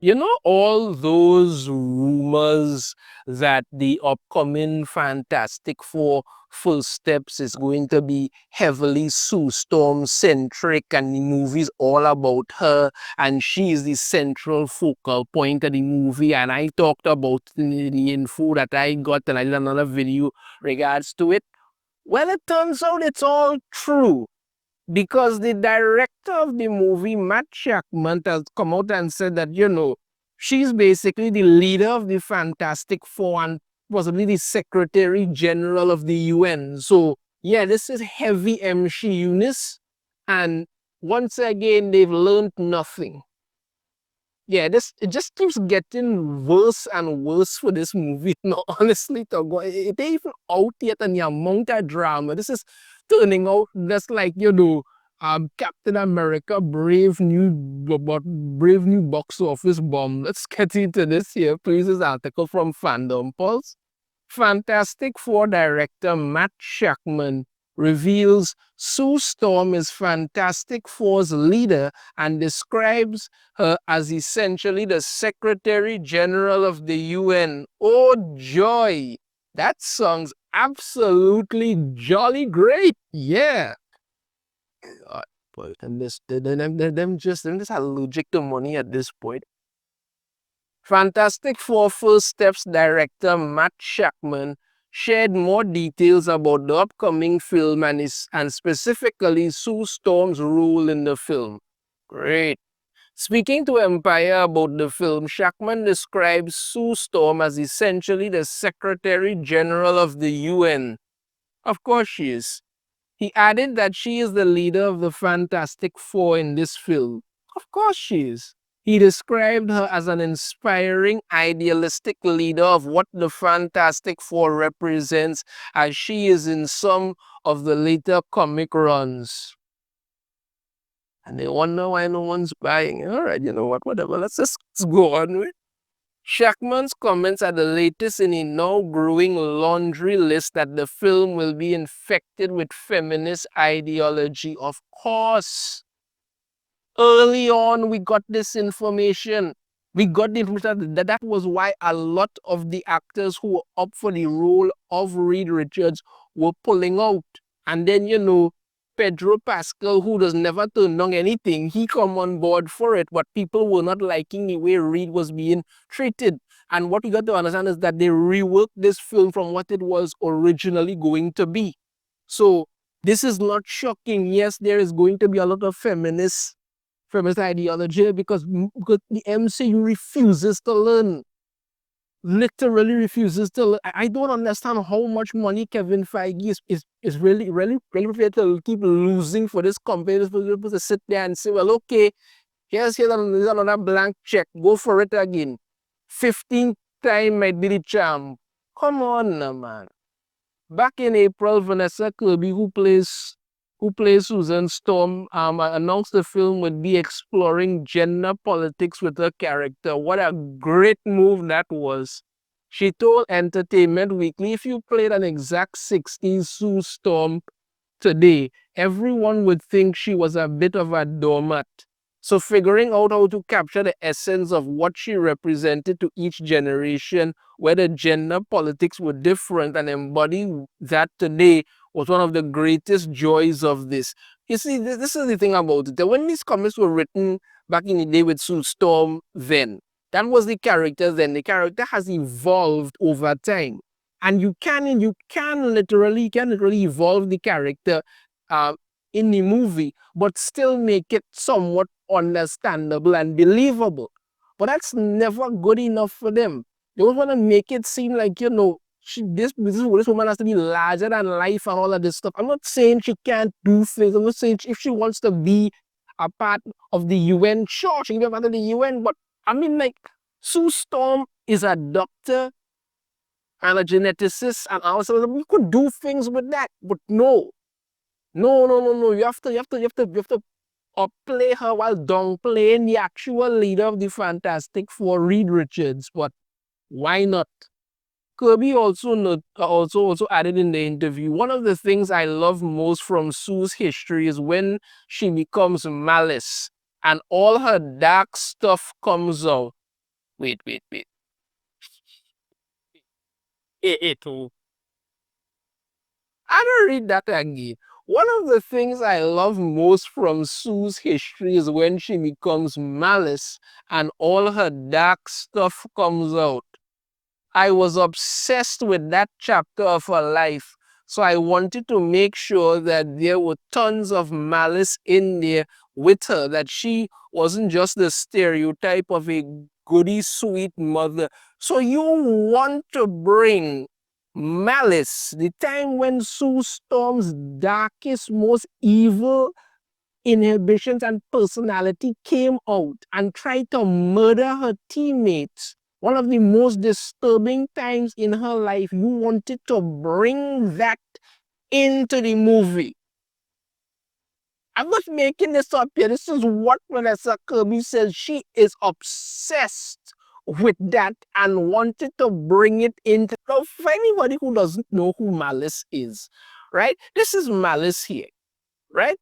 You know, all those rumors that the upcoming Fantastic Four Full Steps is going to be heavily Sue Storm centric and the movie's all about her and she is the central focal point of the movie. And I talked about the info that I got and I did another video regards to it. Well, it turns out it's all true because the director of the movie, Matt Shakman, has come out and said that, she's basically the leader of the Fantastic Four and possibly the Secretary General of the UN. So, yeah, this is heavy MCU-ness. And once again, they've learned nothing. Yeah, it just keeps getting worse and worse for this movie. No, honestly, to go, it ain't even out yet, and the amount of drama. This is turning out just like Captain America, brave new box office bomb. Let's get into this here. Please, this article from Fandom Pulse. Fantastic Four director Matt Shakman reveals Sue Storm is Fantastic Four's leader and describes her as essentially the Secretary General of the UN. Oh joy! That sounds absolutely jolly great. Yeah. And them just allergic to money at this point. Fantastic Four First Steps director Matt Shakman shared more details about the upcoming film and specifically Sue Storm's role in the film. Great. Speaking to Empire about the film, Shakman describes Sue Storm as essentially the Secretary General of the UN. Of course she is. He added that she is the leader of the Fantastic Four in this film. Of course she is. He described her as an inspiring, idealistic leader of what the Fantastic Four represents, as she is in some of the later comic runs. And they wonder why no one's buying. All right, you know what, whatever, let's go on with it. Shakman's comments are the latest in a now growing laundry list that the film will be infected with feminist ideology. Of course. Early on, we got this information. We got the information that was why a lot of the actors who were up for the role of Reed Richards were pulling out. And then, Pedro Pascal, who does never turn down anything, he come on board for it, but people were not liking the way Reed was being treated. And what we got to understand is that they reworked this film from what it was originally going to be. So this is not shocking. Yes, there is going to be a lot of feminist ideology because the MCU refuses to learn. Literally refuses to learn. I don't understand how much money Kevin Feige is really prepared to keep losing for this company to sit there and say, well, okay, here's another blank check. Go for it again. 15th time might be the charm. Come on, man. Back in April, Vanessa Kirby, who plays Susan Storm, announced the film would be exploring gender politics with her character. What a great move that was. She told Entertainment Weekly, if you played an exact 60s Sue Storm today, everyone would think she was a bit of a doormat. So figuring out how to capture the essence of what she represented to each generation, where the gender politics were different, and embody that today was one of the greatest joys of this. You see, this is the thing about it. That when these comics were written back in the day with Sue Storm, then that was the character. Then the character has evolved over time, and you can literally evolve the character in the movie, but still make it somewhat understandable and believable. But that's never good enough for them. They always want to make it seem like, this woman has to be larger than life and all of this stuff. I'm not saying she can't do things. I'm not saying if she wants to be a part of the UN, sure, she can be a part of the UN. But I mean, like, Sue Storm is a doctor and a geneticist, and also we could do things with that. But no. You have to play her while downplaying the actual leader of the Fantastic Four, Reed Richards. But why not? Kirby also added in the interview, one of the things I love most from Sue's history is when she becomes Malice and all her dark stuff comes out. Wait. Oh. I don't read that again. One of the things I love most from Sue's history is when she becomes Malice and all her dark stuff comes out. I was obsessed with that chapter of her life. So I wanted to make sure that there were tons of malice in there with her, that she wasn't just the stereotype of a goody sweet mother. So you want to bring Malice, the time when Sue Storm's darkest, most evil inhibitions and personality came out and tried to murder her teammates. One of the most disturbing times in her life. You wanted to bring that into the movie. I'm not making this up here. This is what Vanessa Kirby says. She is obsessed with that and wanted to bring it into. Now, for anybody who doesn't know who Malice is, right? This is Malice here, right?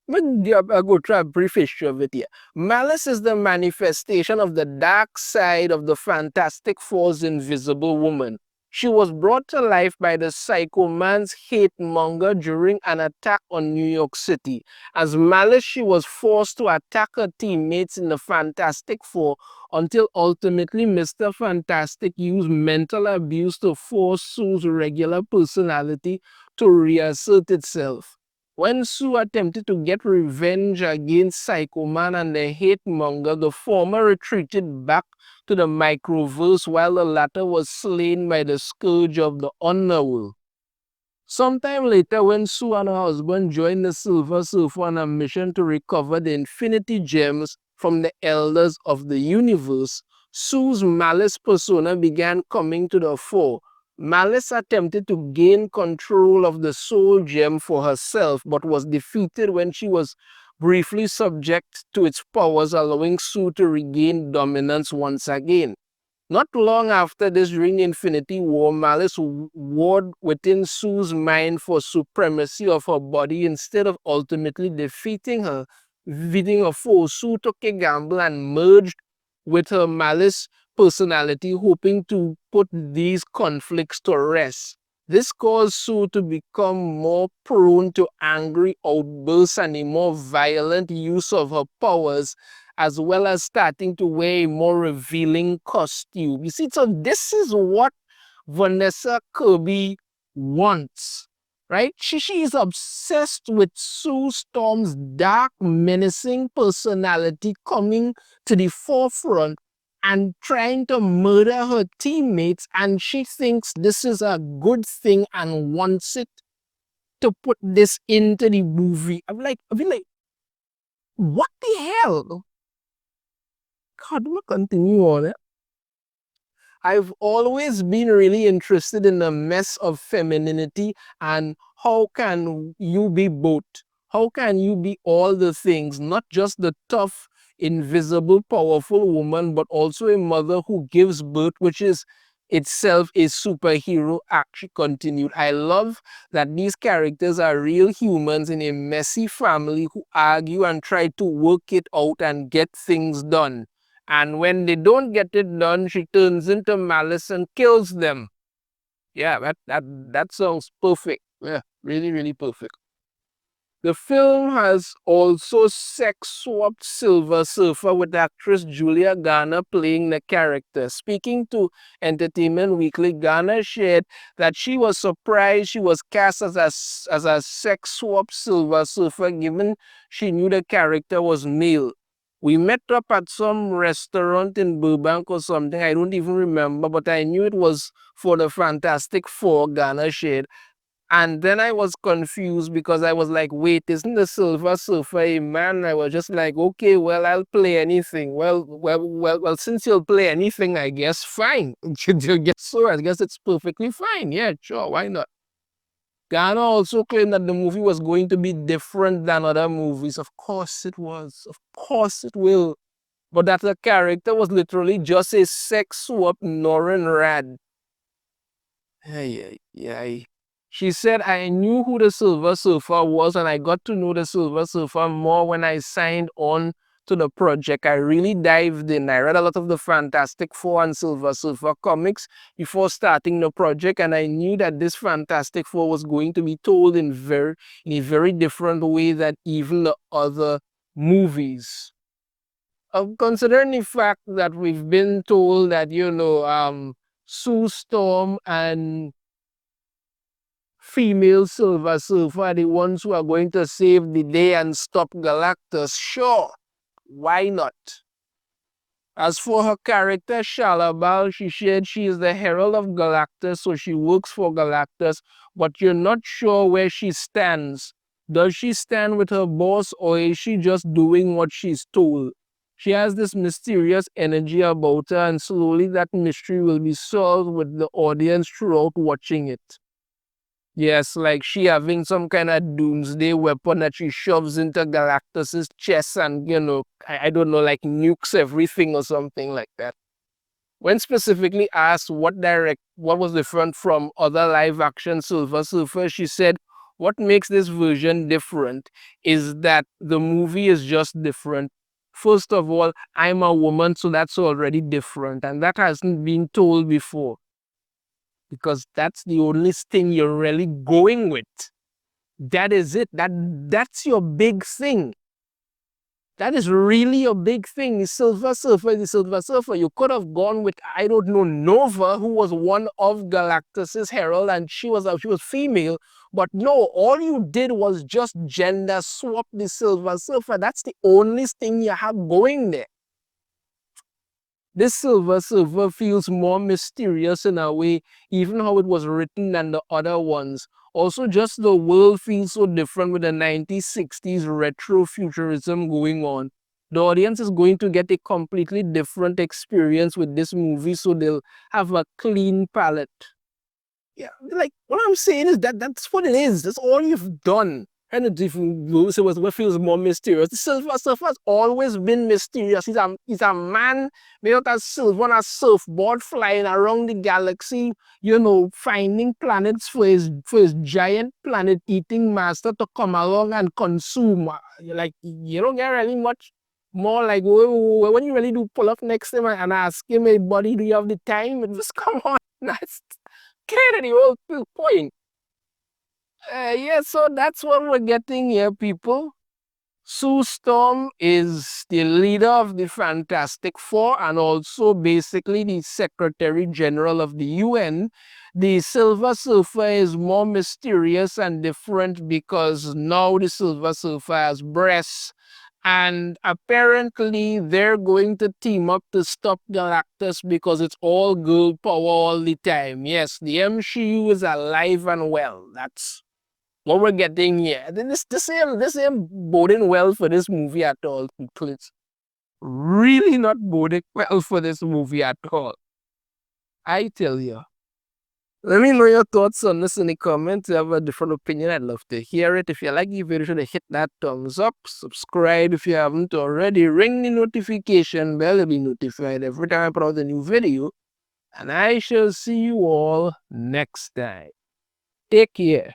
I'll go try a brief history of it here. Malice is the manifestation of the dark side of the Fantastic Four's Invisible Woman. She was brought to life by the Psycho Man's hate monger during an attack on New York City. As Malice, she was forced to attack her teammates in the Fantastic Four until ultimately Mr. Fantastic used mental abuse to force Sue's regular personality to reassert itself. When Sue attempted to get revenge against Psycho Man and the hate monger, the former retreated back to the microverse while the latter was slain by the scourge of the underworld. Sometime later, when Sue and her husband joined the Silver Surfer on a mission to recover the Infinity Gems from the Elders of the Universe, Sue's Malice persona began coming to the fore. Malice attempted to gain control of the Soul Gem for herself, but was defeated when she was briefly subject to its powers, allowing Sue to regain dominance once again. Not long after this, during the Infinity War, Malice warred within Sue's mind for supremacy of her body instead of ultimately defeating her. Defeating her foe, Sue took a gamble and merged with her Malice personality, hoping to put these conflicts to rest. This caused Sue to become more prone to angry outbursts and a more violent use of her powers, as well as starting to wear a more revealing costume. You see, so this is what Vanessa Kirby wants, right? She is obsessed with Sue Storm's dark, menacing personality coming to the forefront and trying to murder her teammates, and she thinks this is a good thing and wants it to put this into the movie. I feel like, what the hell? God, we'll continue on it. I've always been really interested in the mess of femininity and how can you be both? How can you be all the things, not just the tough, invisible, powerful woman, but also a mother who gives birth, which is itself a superhero act. She continued. I love that these characters are real humans in a messy family who argue and try to work it out and get things done. And when they don't get it done, she turns into Malice and kills them. Yeah, that sounds perfect. Yeah, really, really perfect. The film has also sex-swapped Silver Surfer with actress Julia Garner playing the character. Speaking to Entertainment Weekly, Garner shared that she was surprised she was cast as a sex-swapped Silver Surfer, given she knew the character was male. We met up at some restaurant in Burbank or something, I don't even remember, but I knew it was for the Fantastic Four, Garner shared. And then I was confused because I was like, wait, isn't the Silver Surfer a man? I was just like, okay, well, I'll play anything. Well, since you'll play anything, I guess, fine. You guess so? I guess it's perfectly fine. Yeah, sure, why not? Garner also claimed that the movie was going to be different than other movies. Of course it was. Of course it will. But that the character was literally just a sex swap Norrin Rad. Yeah. She said, I knew who the Silver Surfer was, and I got to know the Silver Surfer more when I signed on to the project. I really dived in. I read a lot of the Fantastic Four and Silver Surfer comics before starting the project, and I knew that this Fantastic Four was going to be told in a very different way than even the other movies. Considering the fact that we've been told that, Sue Storm and female Silver Surfer are the ones who are going to save the day and stop Galactus, sure, why not? As for her character, Shalabal, she said she is the herald of Galactus, so she works for Galactus, but you're not sure where she stands. Does she stand with her boss, or is she just doing what she's told? She has this mysterious energy about her, and slowly that mystery will be solved with the audience throughout watching it. Yes, like she having some kind of doomsday weapon that she shoves into Galactus's chest and, I don't know, like nukes everything or something like that. When specifically asked what was different from other live action Silver Surfer, she said, what makes this version different is that the movie is just different. First of all, I'm a woman, so that's already different, and that hasn't been told before. Because that's the only thing you're really going with. That is it. That's your big thing. That is really your big thing. The Silver Surfer. You could have gone with, I don't know, Nova, who was one of Galactus's herald, and she was female. But no, all you did was just gender swap the Silver Surfer. That's the only thing you have going there. This Silver Surfer feels more mysterious in a way, even how it was written than the other ones. Also, just the world feels so different with the 1960s retro futurism going on. The audience is going to get a completely different experience with this movie, so they'll have a clean palette. Yeah, like what I'm saying is that's what it is. That's all you've done. And it was what feels more mysterious. The Silver Surfer has always been mysterious. He's a man without a silver on a surfboard flying around the galaxy, finding planets for his giant planet-eating master to come along and consume. Like, you don't get really much more like when you really do pull up next to him and ask him, hey buddy, do you have the time? Just come on. That's kind of the whole point. Yeah, so that's what we're getting here, people. Sue Storm is the leader of the Fantastic Four and also basically the Secretary General of the UN. The Silver Surfer is more mysterious and different because now the Silver Surfer has breasts. And apparently they're going to team up to stop Galactus because it's all girl power all the time. Yes, the MCU is alive and well. That's what we're getting here. This ain't boding well for this movie at all, people. It's really not boding well for this movie at all. I tell you. Let me know your thoughts on this in the comments. If you have a different opinion, I'd love to hear it. If you like the video, should hit that thumbs up. Subscribe if you haven't already. Ring the notification bell to be notified every time I put out a new video. And I shall see you all next time. Take care.